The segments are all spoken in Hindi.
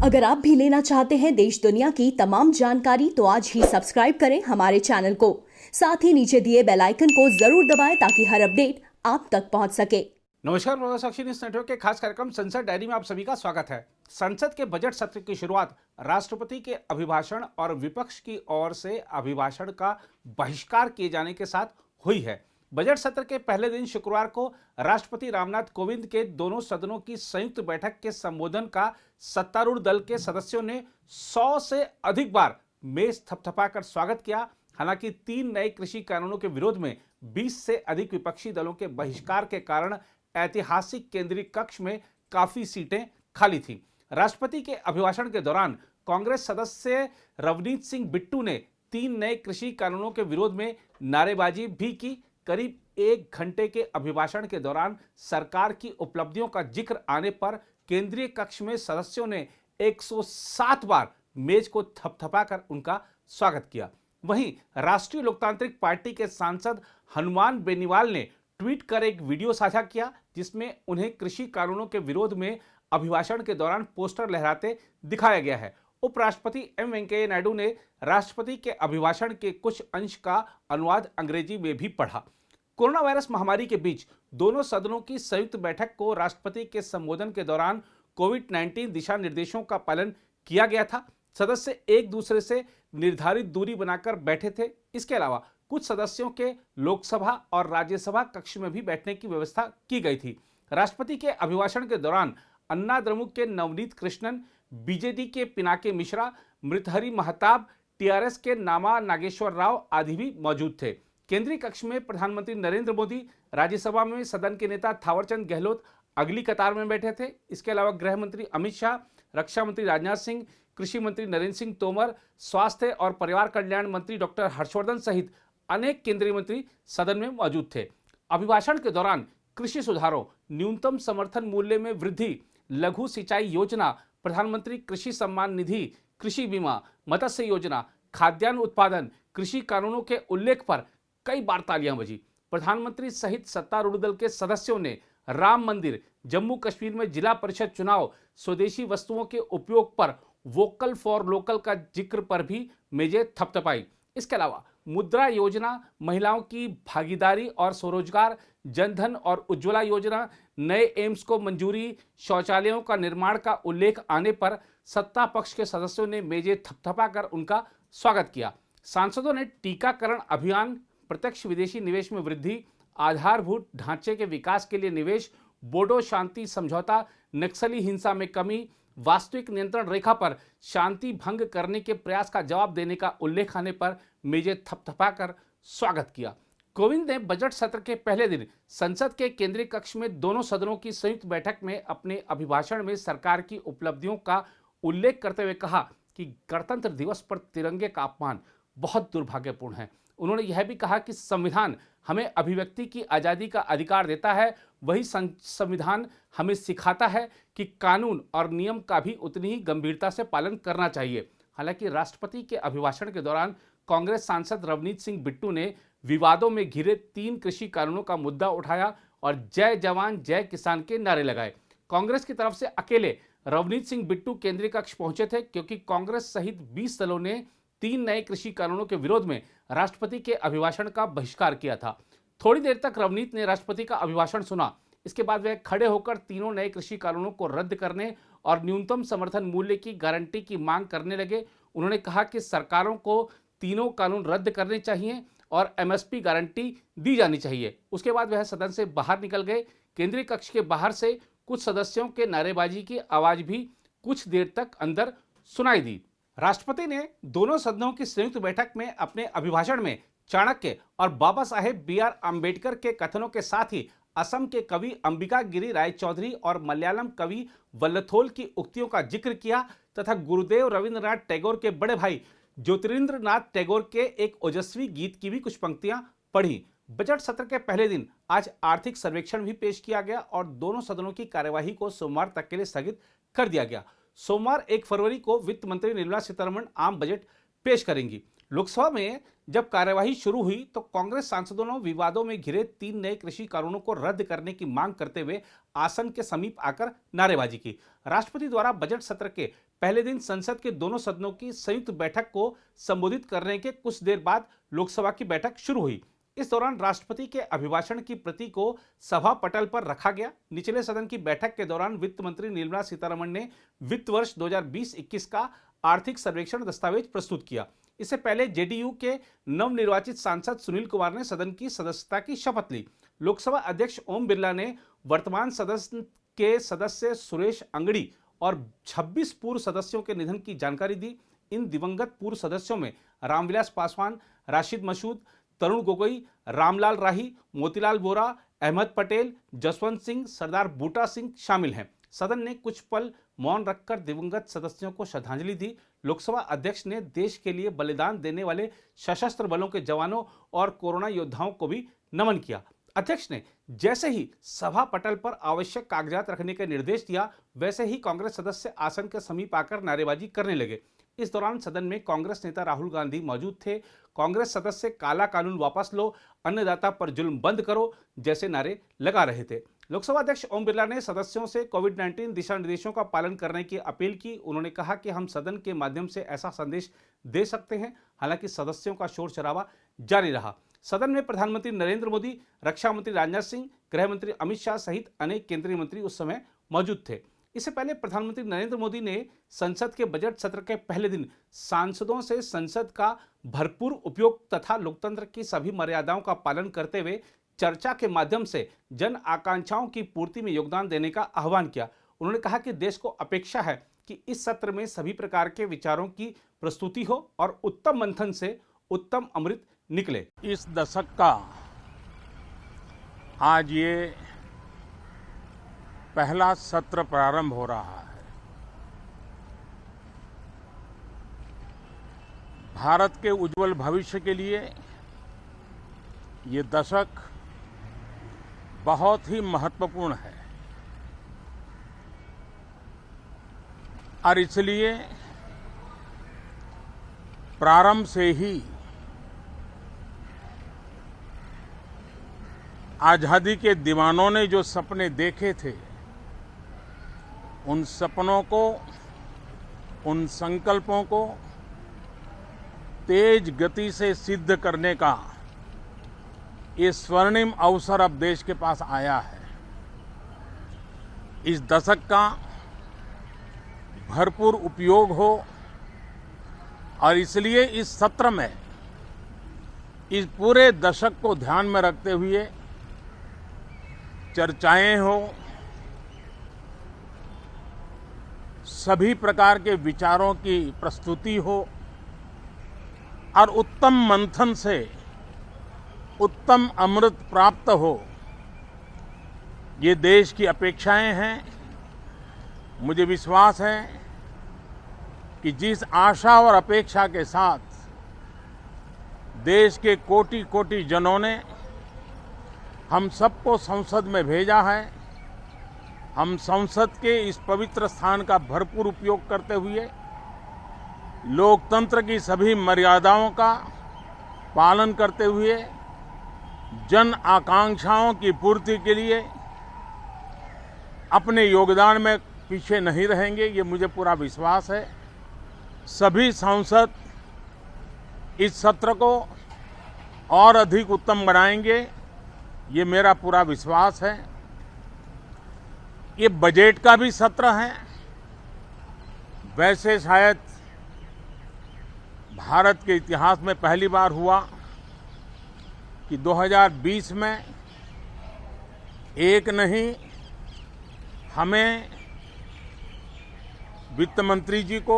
अगर आप भी लेना चाहते हैं देश दुनिया की तमाम जानकारी तो आज ही सब्सक्राइब करें हमारे चैनल को। साथ ही नीचे दिए बेल आइकन को जरूर दबाएं ताकि हर अपडेट आप तक पहुंच सके। नमस्कार, प्रभासाक्षी न्यूज नेटवर्क के खास कार्यक्रम संसद डायरी में आप सभी का स्वागत है। संसद के बजट सत्र की शुरुआत राष्ट्रपति के अभिभाषण और विपक्ष की ओर से अभिभाषण का बहिष्कार किए जाने के साथ हुई है। बजट सत्र के पहले दिन शुक्रवार को राष्ट्रपति रामनाथ कोविंद के दोनों सदनों की संयुक्त बैठक के संबोधन का सत्तारूढ़ दल के सदस्यों ने 100 से अधिक बार मेज थपथपाकर स्वागत किया। हालांकि 3 नए कृषि कानूनों के विरोध में 20 से अधिक विपक्षी दलों के बहिष्कार के कारण ऐतिहासिक केंद्रीय कक्ष में काफी सीटें खाली थीं। राष्ट्रपति के अभिभाषण के दौरान कांग्रेस सदस्य रवनीत सिंह बिट्टू ने 3 नए कृषि कानूनों के विरोध में नारेबाजी भी की। करीब 1 घंटे के अभिभाषण के दौरान सरकार की उपलब्धियों का जिक्र आने पर केंद्रीय कक्ष में सदस्यों ने 107 बार मेज को थपथपाकर उनका स्वागत किया। वहीं राष्ट्रीय लोकतांत्रिक पार्टी के सांसद हनुमान बेनीवाल ने ट्वीट कर एक वीडियो साझा किया जिसमें उन्हें कृषि कानूनों के विरोध में अभिभाषण के दौरान पोस्टर लहराते दिखाया गया है। उपराष्ट्रपति एम वेंकैया नायडू ने राष्ट्रपति के अभिभाषण के कुछ अंश का अनुवाद अंग्रेजी में भी पढ़ा। कोरोना वायरस महामारी के बीच दोनों सदनों की संयुक्त बैठक को राष्ट्रपति के संबोधन के दौरान कोविड-19 दिशा निर्देशों का पालन किया गया था। सदस्य एक दूसरे से निर्धारित दूरी बनाकर बैठे थे। इसके अलावा कुछ सदस्यों के लोकसभा और राज्यसभा कक्ष में भी बैठने की व्यवस्था की गई थी। राष्ट्रपति के अभिभाषण के दौरान अन्ना द्रमुक के नवनीत कृष्णन, बीजेडी के पिनाकी मिश्रा, मृतहरि महताब, टीआरएस के नामा नागेश्वर राव आदि भी मौजूद थे। केंद्रीय कक्ष में प्रधानमंत्री नरेंद्र मोदी, राज्यसभा में सदन के नेता थावरचंद गहलोत अगली कतार में बैठे थे। इसके अलावा गृह मंत्री अमित शाह, रक्षा मंत्री राजनाथ सिंह, कृषि मंत्री नरेंद्र सिंह तोमर, स्वास्थ्य और परिवार कल्याण मंत्री डॉक्टर हर्षवर्धन सहित अनेक केंद्रीय मंत्री सदन में मौजूद थे। अभिभाषण के दौरान कृषि सुधारों, न्यूनतम समर्थन मूल्य में वृद्धि, लघु सिंचाई योजना, प्रधानमंत्री कृषि सम्मान निधि, कृषि बीमा, मत्स्य योजना, खाद्यान्न उत्पादन, कृषि कानूनों के उल्लेख पर कई बार तालियां बजी। प्रधानमंत्री सहित सत्तारूढ़ दल के सदस्यों ने राम मंदिर, जम्मू कश्मीर में जिला परिषद चुनाव, स्वदेशी वस्तुओं के उपयोग पर वोकल फॉर लोकल का जिक्र पर भी मेजें थपथपाई। इसके अलावा मुद्रा योजना, महिलाओं की भागीदारी और स्वरोजगार, जनधन और उज्ज्वला योजना, नए एम्स को मंजूरी, शौचालयों का निर्माण का उल्लेख आने पर सत्ता पक्ष के सदस्यों ने मेजें थपथपाकर उनका स्वागत किया। सांसदों ने टीकाकरण अभियान, प्रत्यक्ष विदेशी निवेश में वृद्धि, आधारभूत ढांचे के विकास के लिए निवेश, बोडो शांति समझौता, नक्सली हिंसा में कमी, वास्तविक नियंत्रण रेखा पर शांति भंग करने के प्रयास का जवाब देने का उल्लेख आने पर मेजें थपथपाकर स्वागत किया। कोविंद ने बजट सत्र के पहले दिन संसद के केंद्रीय कक्ष में दोनों सदनों की संयुक्त बैठक में अपने अभिभाषण में सरकार की उपलब्धियों का उल्लेख करते हुए कहा कि गणतंत्र दिवस पर तिरंगे का अपमान बहुत दुर्भाग्यपूर्ण है। उन्होंने यह भी कहा कि संविधान हमें अभिव्यक्ति की आज़ादी का अधिकार देता है, वही संविधान हमें सिखाता है कि कानून और नियम का भी उतनी ही गंभीरता से पालन करना चाहिए। हालांकि राष्ट्रपति के अभिभाषण के दौरान कांग्रेस सांसद रवनीत सिंह बिट्टू ने विवादों में घिरे 3 कृषि कानूनों का मुद्दा उठाया और जय जवान जय किसान के नारे लगाए। कांग्रेस की तरफ से अकेले रवनीत सिंह बिट्टू केंद्रीय कक्ष पहुंचे थे क्योंकि कांग्रेस सहित 20 दलों ने 3 नए कृषि कानूनों के विरोध में राष्ट्रपति के अभिभाषण का बहिष्कार किया था। थोड़ी देर तक रवनीत ने राष्ट्रपति का अभिभाषण सुना। इसके बाद वे खड़े होकर तीनों नए कृषि कानूनों को रद्द करने और न्यूनतम समर्थन मूल्य की गारंटी की मांग करने लगे। उन्होंने कहा कि सरकारों को तीनों कानून रद्द करने चाहिए और एमएसपी गारंटी दी जानी चाहिए। उसके बाद वह सदन से बाहर निकल गए। केंद्रीय कक्ष के बाहर से कुछ सदस्यों के नारेबाजी की आवाज भी कुछ देर तक अंदर सुनाई दी। राष्ट्रपति ने दोनों सदनों की संयुक्त बैठक में अपने अभिभाषण में चाणक्य और बाबा साहेब बी.आर. अम्बेडकर के कथनों के साथ ही असम के कवि अंबिका गिरी राय चौधरी और मलयालम कवि वल्लथोल की उक्तियों का जिक्र किया तथा गुरुदेव रविंद्रनाथ टैगोर के बड़े भाई ज्योतिरिंद्रनाथ टैगोर के एक ओजस्वी गीत की भी कुछ पंक्तियां पढ़ी। बजट सत्र के पहले दिन आज आर्थिक सर्वेक्षण भी पेश किया गया और दोनों सदनों की कार्यवाही को सोमवार तक के लिए स्थगित कर दिया गया। सोमवार 1 फरवरी को वित्त मंत्री निर्मला सीतारमण आम बजट पेश करेंगी। लोकसभा में जब कार्यवाही शुरू हुई तो कांग्रेस सांसदों ने विवादों में घिरे 3 नए कृषि कानूनों को रद्द करने की मांग करते हुए आसन के समीप आकर नारेबाजी की। राष्ट्रपति द्वारा बजट सत्र के पहले दिन संसद के दोनों सदनों की संयुक्त बैठक को संबोधित करने के कुछ देर बाद लोकसभा की बैठक शुरू हुई। इस दौरान राष्ट्रपति के अभिभाषण की प्रति को सभा पटल पर रखा गया। निचले सदन की बैठक के दौरान वित्त मंत्री निर्मला सीतारमण ने वित्त वर्ष 2020-21 का आर्थिक सर्वेक्षण दस्तावेज प्रस्तुत किया। इससे पहले जेडीयू के नवनिर्वाचित सांसद सुनील कुमार ने सदन की सदस्यता की शपथ ली। लोकसभा अध्यक्ष ओम बिरला ने वर्तमान सदन के सदस्य सुरेश अंगड़ी और 26 पूर्व सदस्यों के निधन की जानकारी दी। इन दिवंगत पूर्व सदस्यों में रामविलास पासवान, राशिद मसूद, तरुण गोगोई, रामलाल राही, मोतीलाल वोरा, अहमद पटेल, जसवंत सिंह, सरदार बूटा सिंह शामिल हैं। सदन ने कुछ पल मौन रखकर दिवंगत सदस्यों को श्रद्धांजलि दी। लोकसभा अध्यक्ष ने देश के लिए बलिदान देने वाले सशस्त्र बलों के जवानों और कोरोना योद्धाओं को भी नमन किया। अध्यक्ष ने जैसे ही सभा पटल पर आवश्यक कागजात रखने का निर्देश दिया, वैसे ही कांग्रेस सदस्य आसन के समीप आकर नारेबाजी करने लगे। इस दौरान सदन में कांग्रेस नेता राहुल गांधी मौजूद थे। कांग्रेस सदस्य काला कानून वापस लो, अन्नदाता पर जुल्म बंद करो जैसे नारे लगा रहे थे। लोकसभा अध्यक्ष ओम बिरला ने सदस्यों से कोविड-19 दिशा निर्देशों का पालन करने की अपील की। उन्होंने कहा कि हम सदन के माध्यम से ऐसा संदेश दे सकते हैं। हालांकि सदस्यों का शोर शराबा जारी रहा। सदन में प्रधानमंत्री नरेंद्र मोदी, रक्षा मंत्री राजनाथ सिंह, गृह मंत्री अमित शाह सहित अनेक केंद्रीय मंत्री उस समय मौजूद थे। इससे पहले प्रधानमंत्री नरेंद्र मोदी ने संसद के बजट सत्र के पहले दिन सांसदों से संसद का भरपूर उपयोग तथा लोकतंत्र की सभी मर्यादाओं का पालन करते हुए चर्चा के माध्यम से जन आकांक्षाओं की पूर्ति में योगदान देने का आह्वान किया। उन्होंने कहा कि देश को अपेक्षा है कि इस सत्र में सभी प्रकार के विचारों की प्रस्तुति हो और उत्तम मंथन से उत्तम अमृत निकले। इस दशक का आज ये पहला सत्र प्रारंभ हो रहा है। भारत के उज्जवल भविष्य के लिए ये दशक बहुत ही महत्वपूर्ण है और इसलिए प्रारंभ से ही आजादी के दीवानों ने जो सपने देखे थे, उन सपनों को, उन संकल्पों को तेज गति से सिद्ध करने का ये स्वर्णिम अवसर अब देश के पास आया है। इस दशक का भरपूर उपयोग हो और इसलिए इस सत्र में इस पूरे दशक को ध्यान में रखते हुए चर्चाएं हो, सभी प्रकार के विचारों की प्रस्तुति हो और उत्तम मंथन से उत्तम अमृत प्राप्त हो, ये देश की अपेक्षाएं हैं। मुझे विश्वास है कि जिस आशा और अपेक्षा के साथ देश के कोटि कोटि जनों ने हम सबको संसद में भेजा है, हम संसद के इस पवित्र स्थान का भरपूर उपयोग करते हुए लोकतंत्र की सभी मर्यादाओं का पालन करते हुए जन आकांक्षाओं की पूर्ति के लिए अपने योगदान में पीछे नहीं रहेंगे, ये मुझे पूरा विश्वास है। सभी सांसद इस सत्र को और अधिक उत्तम बनाएंगे, ये मेरा पूरा विश्वास है। ये बजट का भी सत्र है। वैसे शायद भारत के इतिहास में पहली बार हुआ कि 2020 में एक नहीं, हमें वित्त मंत्री जी को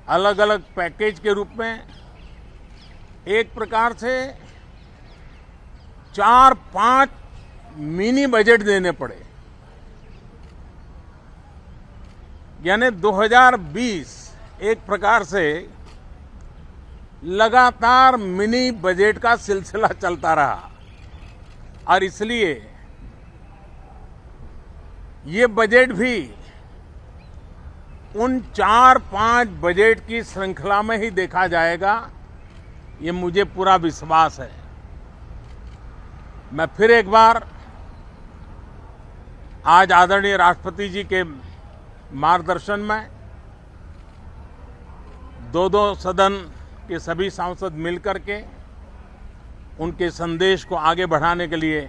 अलग अलग पैकेज के रूप में एक प्रकार से 4-5 मिनी बजट देने पड़े। यानी 2020 एक प्रकार से लगातार मिनी बजट का सिलसिला चलता रहा और इसलिए ये बजट भी उन 4-5 बजट की श्रृंखला में ही देखा जाएगा, ये मुझे पूरा विश्वास है। मैं फिर एक बार आज आदरणीय राष्ट्रपति जी के मार्गदर्शन में दो सदन के सभी सांसद मिलकर के उनके संदेश को आगे बढ़ाने के लिए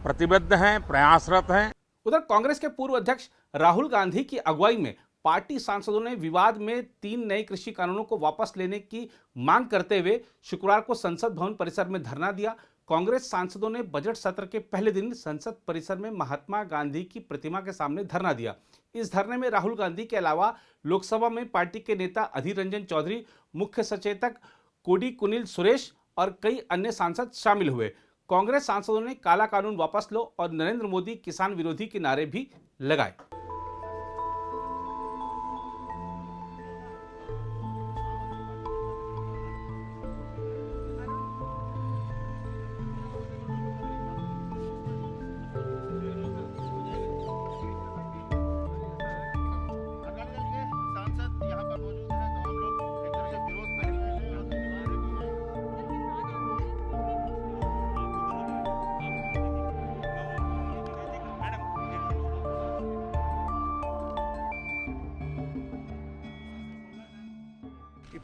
प्रतिबद्ध हैं, प्रयासरत हैं। उधर कांग्रेस के पूर्व अध्यक्ष राहुल गांधी की अगुवाई में पार्टी सांसदों ने विवाद में 3 नए कृषि कानूनों को वापस लेने की मांग करते हुए शुक्रवार को संसद भवन परिसर में धरना दिया। कांग्रेस सांसदों ने बजट सत्र के पहले दिन संसद परिसर में महात्मा गांधी की प्रतिमा के सामने धरना दिया। इस धरने में राहुल गांधी के अलावा लोकसभा में पार्टी के नेता अधीर रंजन चौधरी, मुख्य सचेतक कोडिकुनिल सुरेश और कई अन्य सांसद शामिल हुए। कांग्रेस सांसदों ने काला कानून वापस लो और नरेंद्र मोदी किसान विरोधी के नारे भी लगाए।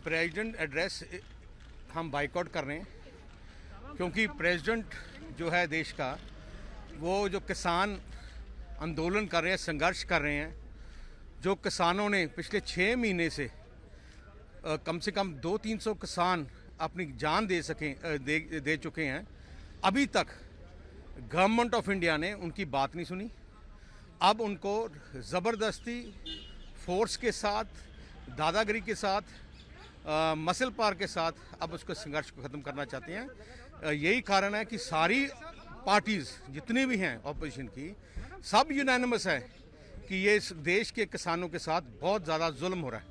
प्रेसिडेंट एड्रेस हम बाइकआउट कर रहे हैं क्योंकि प्रेसिडेंट जो है देश का, वो जो किसान आंदोलन कर रहे हैं, संघर्ष कर रहे हैं, जो किसानों ने पिछले 6 महीने से कम से कम 200-300 किसान अपनी जान दे चुके हैं, अभी तक गवर्नमेंट ऑफ इंडिया ने उनकी बात नहीं सुनी। अब उनको ज़बरदस्ती फोर्स के साथ, दादागिरी के साथ, मसल पार के साथ अब उसको संघर्ष को ख़त्म करना चाहते हैं। यही कारण है कि सारी पार्टीज़ जितनी भी हैं ऑपोजिशन की, सब यूनानिमस है कि ये इस देश के किसानों के साथ बहुत ज़्यादा जुल्म हो रहा है।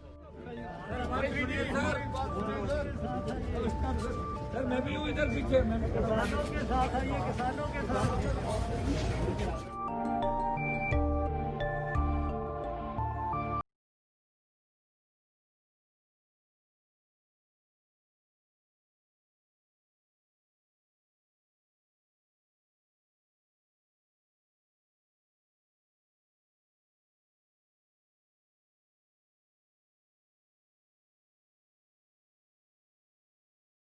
मैं भी हूँ इधर पीछे, किसानों के साथ है, ये किसानों के साथ।